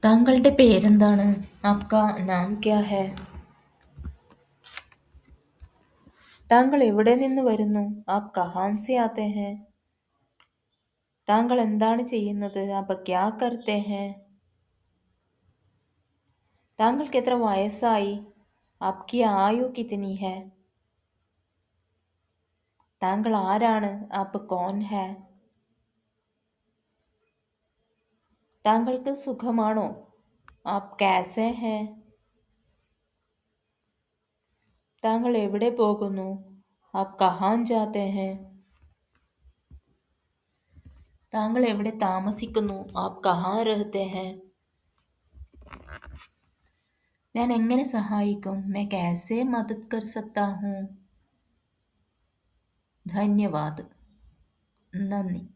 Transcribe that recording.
താങ്കളുടെ പേരെന്താണ്? ആപ്കാ നാം ക്യാ ഹെ? താങ്കൾ എവിടെ നിന്ന് വരുന്നു? ആപ് കഹാൻ സെ ആത്തെ ഹെ? താങ്കൾ എന്താണ് ചെയ്യുന്നത്? ആപ് ക്യാ കർത്തെ ഹെ? താങ്കൾക്ക് എത്ര വയസ്സായി? ആപ്കി ആയു കിതനി ഹെ? താങ്കൾ ആരാണ്? ആപ് കോൻ ഹെ? താങ്കൾക്ക് സുഖമാണോ? ആപ് കാസെ ഹെ? താങ്കൾ എവിടെ പോകുന്നു? ആപ് കഹാൻ ജാത്തെ ഹെ? താങ്കൾ എവിടെ താമസിക്കുന്നു? ആപ് കഹാൻ രഹത്തെ ഹെ? ഞാൻ എങ്ങനെ സഹായിക്കും? मैं कैसे मदद कर सकता हूँ? ധന്യവാദ്. നന്ദി.